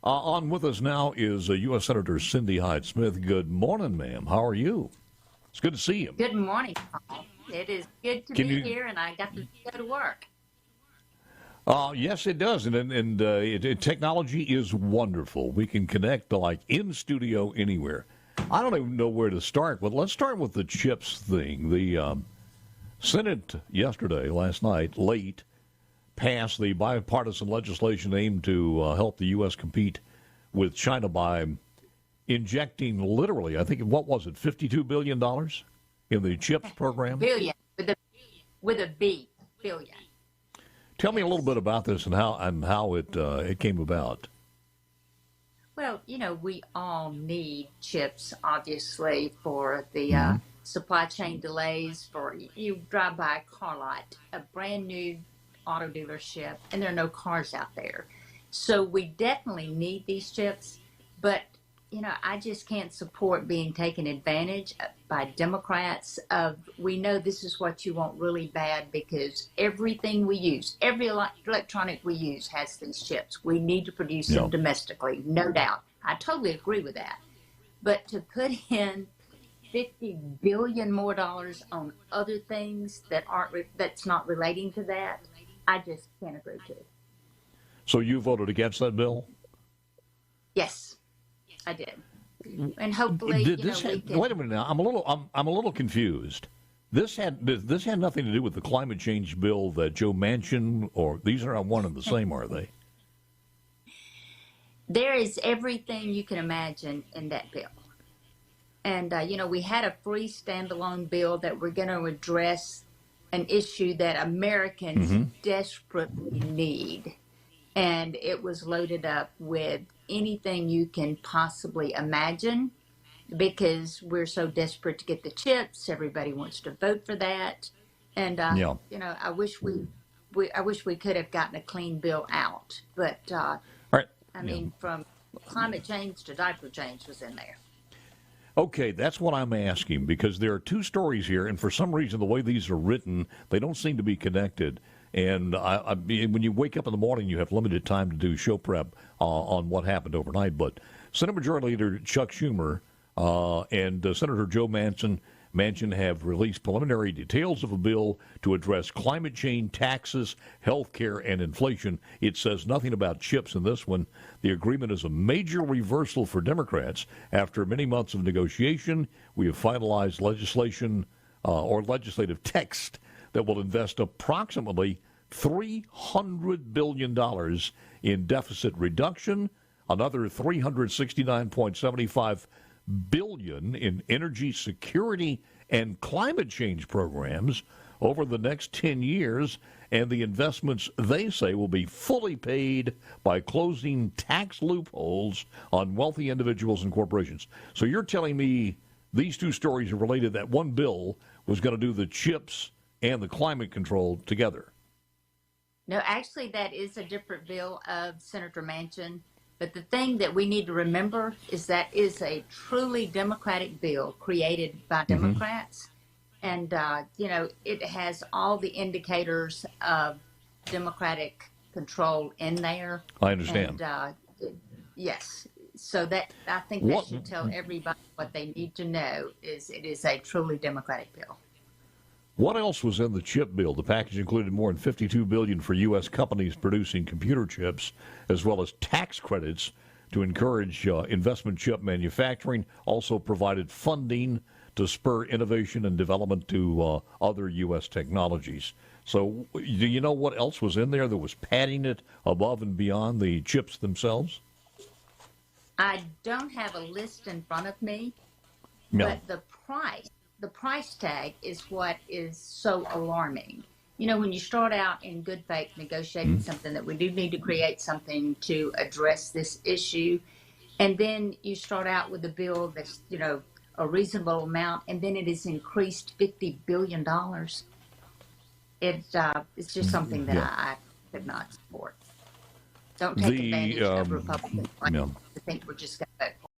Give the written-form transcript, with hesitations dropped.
On with us now is U.S. Senator Cindy Hyde-Smith. Good morning, ma'am. How are you? It's good to see you. Good morning, Paul. It is good to be here, and I got to go to work. Yes, it does, and technology is wonderful. We can connect like in studio anywhere. I don't even know where to start, but let's start with the CHIPS thing. The Senate last night, late, passed the bipartisan legislation aimed to help the U.S. compete with China by injecting literally, I think, what was it, $52 billion in the CHIPS program? Billion, with a B, billion. Tell me a little bit about this and how it came about. Well, we all need chips, obviously, for the supply chain delays. For you drive by a car lot, a brand new auto dealership, and there are no cars out there. So we definitely need these chips, but I just can't support being taken advantage by Democrats of, we know this is what you want really bad because everything we use, every electronic we use has these chips. We need to produce them domestically, no doubt. I totally agree with that. But to put in $50 billion more dollars on other things that's not relating to that, I just can't agree to. So you voted against that bill? Yes. I did, and hopefully, we can... Wait a minute now. I'm a little confused. This had nothing to do with the climate change bill that Joe Manchin, or these are not one and the same, are they? There is everything you can imagine in that bill, and we had a free standalone bill that we're going to address an issue that Americans desperately need, and it was loaded up with anything you can possibly imagine because we're so desperate to get the chips. Everybody wants to vote for that. And, I wish we could have gotten a clean bill out. But, from climate change to diaper change was in there. Okay, that's what I'm asking, because there are two stories here, and for some reason, the way these are written, they don't seem to be connected. And when you wake up in the morning, you have limited time to do show prep on what happened overnight. But Senate Majority Leader Chuck Schumer and Senator Joe Manchin have released preliminary details of a bill to address climate change, taxes, health care, and inflation. It says nothing about chips in this one. The agreement is a major reversal for Democrats. After many months of negotiation, we have finalized legislation or legislative text that will invest approximately $300 billion in deficit reduction, another $369.75 billion in energy security and climate change programs over the next 10 years, and the investments, they say, will be fully paid by closing tax loopholes on wealthy individuals and corporations. So you're telling me these two stories are related, that one bill was going to do the chips and the climate control together? No, actually, that is a different bill of Senator Manchin. But the thing that we need to remember is that is a truly democratic bill created by Democrats. And, it has all the indicators of democratic control in there. I understand. And, yes. So that I think that should tell everybody what they need to know is it is a truly democratic bill. What else was in the chip bill? The package included more than $52 billion for U.S. companies producing computer chips, as well as tax credits to encourage investment chip manufacturing. Also provided funding to spur innovation and development to other U.S. technologies. So do you know what else was in there that was padding it above and beyond the chips themselves? I don't have a list in front of me, but the price tag is what is so alarming. When you start out in good faith negotiating something that we do need to create something to address this issue, and then you start out with a bill that's, a reasonable amount, and then it is increased $50 billion. It's just something that I could not support. Don't take advantage of Republicans. I think we're just going to vote for